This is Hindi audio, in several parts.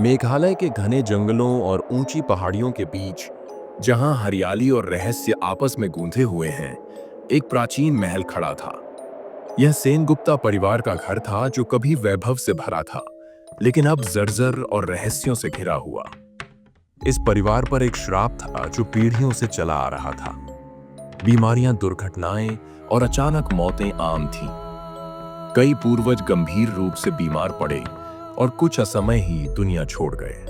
मेघालय के घने जंगलों और ऊंची पहाड़ियों के बीच, जहां हरियाली और रहस्य आपस में गूंथे हुए हैं, एक प्राचीन महल खड़ा था। यह सेनगुप्ता परिवार का घर था जो कभी वैभव से भरा था, लेकिन अब जर्जर और रहस्यों से घिरा हुआ। इस परिवार पर एक श्राप था जो पीढ़ियों से चला आ रहा था। बीमारियां, दुर्घटनाएं और अचानक मौतें आम थीं। कई पूर्वज गंभीर रूप से बीमार पड़े और कुछ असमय ही दुनिया छोड़ गए।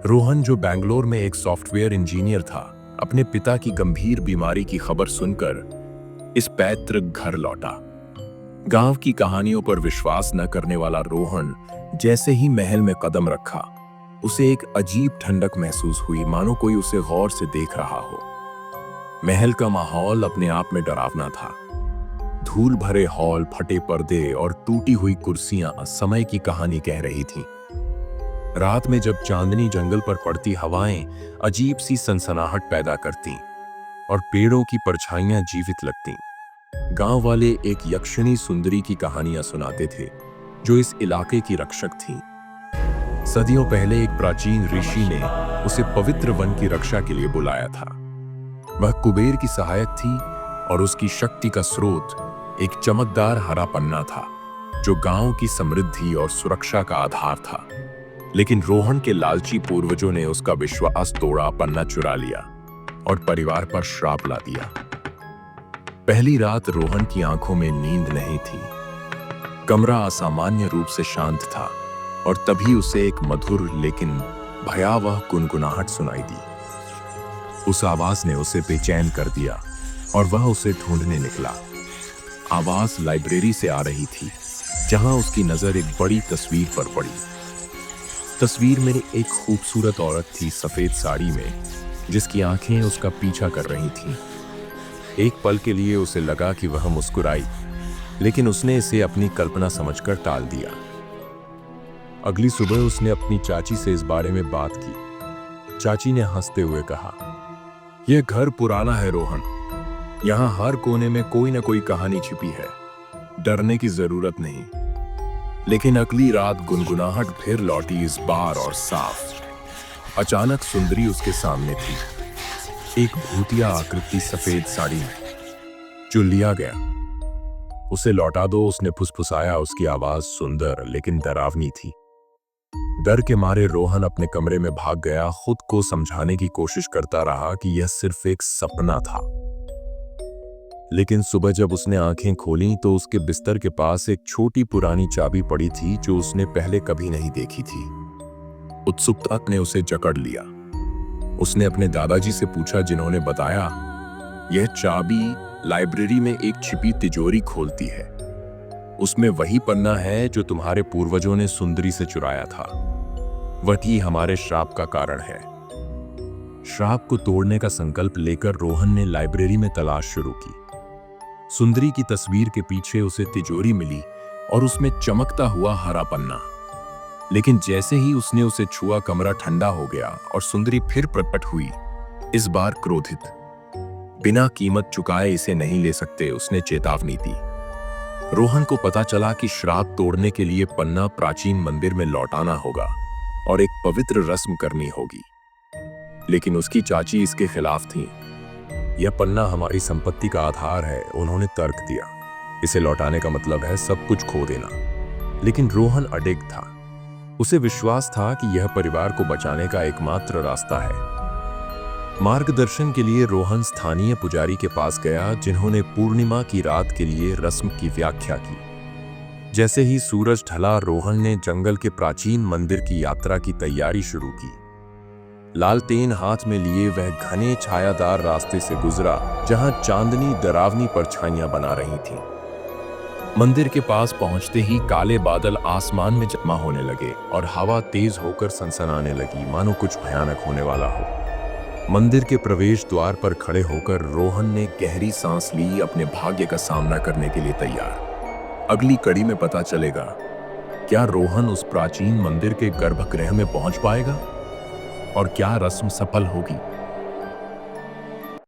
रोहन, जो बेंगलोर में एक सॉफ्टवेयर इंजीनियर था, अपने पिता की गंभीर बीमारी की खबर सुनकर इस पैतृक घर लौटा। गांव की कहानियों पर विश्वास न करने वाला रोहन जैसे ही महल में कदम रखा, उसे एक अजीब ठंडक महसूस हुई, मानो कोई उसे गौर से देख रहा हो। महल का माहौल अपने आप में डरावना था। धूल भरे हॉल, फटे पर्दे और टूटी हुई कुर्सियां समय की कहानी कह रही थीं। रात में जब चांदनी जंगल पर पड़ती हवाएं अजीब सी सनसनाहट पैदा करती और पेड़ों की परछाइयां जीवित लगती। गांव वाले एक यक्षिणी सुंदरी की कहानियां सुनाते थे, जो इस इलाके की रक्षक थी। सदियों पहले एक प्राचीन ऋषि ने उसे पवित्र वन की रक्षा के लिए बुलाया था। वह कुबेर की सहायक थी और उसकी शक्ति का स्रोत एक चमकदार हरा पन्ना था, जो गांव की समृद्धि और सुरक्षा का आधार था। लेकिन रोहन के लालची पूर्वजों ने उसका विश्वास तोड़ा, पन्ना चुरा लिया और परिवार पर श्राप ला दिया। पहली रात रोहन की आंखों में नींद नहीं थी। कमरा असामान्य रूप से शांत था और तभी उसे एक मधुर लेकिन भयावह गुनगुनाहट सुनाई दी। उस आवाज ने उसे बेचैन कर दिया और वह उसे ढूंढने निकला। आवाज लाइब्रेरी से आ रही थी, जहां उसकी नजर एक बड़ी तस्वीर पर पड़ी। तस्वीर में एक खूबसूरत औरत थी, सफेद साड़ी में, जिसकी आंखें उसका पीछा कर रही थीं। एक पल के लिए उसे लगा कि वह मुस्कुराई, लेकिन उसने इसे अपनी कल्पना समझकर टाल दिया। अगली सुबह उसने अपनी चाची से इस बारे में बात की। चाची ने हंसते हुए कहा, यह घर पुराना है रोहन, यहाँ हर कोने में कोई ना कोई कहानी छिपी है, डरने की जरूरत नहीं। लेकिन अगली रात गुनगुनाहट फिर लौटी, इस बार और साफ। अचानक सुंदरी उसके सामने थी, एक भूतिया आकृति सफेद साड़ी में। जो लिया गया, उसे लौटा दो, उसने फुसफुसाया। उसकी आवाज सुंदर लेकिन डरावनी थी। डर के मारे रोहन अपने कमरे में भाग गया, खुद को समझाने की कोशिश करता रहा कि यह सिर्फ एक सपना था। लेकिन सुबह जब उसने आंखें खोलीं तो उसके बिस्तर के पास एक छोटी पुरानी चाबी पड़ी थी, जो उसने पहले कभी नहीं देखी थी। उत्सुकता ने उसे जकड़ लिया। उसने अपने दादाजी से पूछा, जिन्होंने बताया, यह चाबी लाइब्रेरी में एक छिपी तिजोरी खोलती है। उसमें वही पन्ना है जो तुम्हारे पूर्वजों ने सुंदरी से चुराया था। वही हमारे श्राप का कारण है। श्राप को तोड़ने का संकल्प लेकर रोहन ने लाइब्रेरी में तलाश शुरू की। सुंदरी की तस्वीर के पीछे उसे तिजोरी मिली और उसमें चमकता हुआ हरा पन्ना। लेकिन जैसे ही उसने उसे छुआ, कमरा ठंडा हो गया और सुंदरी फिर प्रकट हुई, इस बार क्रोधित। बिना कीमत चुकाए इसे नहीं ले सकते, उसने चेतावनी दी। रोहन को पता चला कि श्राप तोड़ने के लिए पन्ना प्राचीन मंदिर में लौटाना होगा और एक पवित्र रस्म करनी होगी। लेकिन उसकी चाची इसके खिलाफ थी। यह पन्ना हमारी संपत्ति का आधार है, उन्होंने तर्क दिया। इसे लौटाने का मतलब है सब कुछ खो देना। लेकिन रोहन अडिग था। उसे विश्वास था कि यह परिवार को बचाने का एकमात्र रास्ता है। मार्गदर्शन के लिए रोहन स्थानीय पुजारी के पास गया, जिन्होंने पूर्णिमा की रात के लिए रस्म की व्याख्या की। जैसे ही सूरज ढला, रोहन ने जंगल के प्राचीन मंदिर की यात्रा की तैयारी शुरू की। लालटेन हाथ में लिए वह घने छायादार रास्ते से गुजरा, जहां चांदनी डरावनी परछाइयां बना रही थीं। मंदिर के पास पहुंचते ही काले बादल आसमान में जमा होने लगे और हवा तेज होकर सनसनाने लगी, मानो कुछ भयानक होने वाला हो। मंदिर के प्रवेश द्वार पर खड़े होकर रोहन ने गहरी सांस ली, अपने भाग्य का सामना करने के लिए तैयार। अगली कड़ी में पता चलेगा, क्या रोहन उस प्राचीन मंदिर के गर्भगृह में पहुंच पाएगा और क्या रस्म सफल होगी।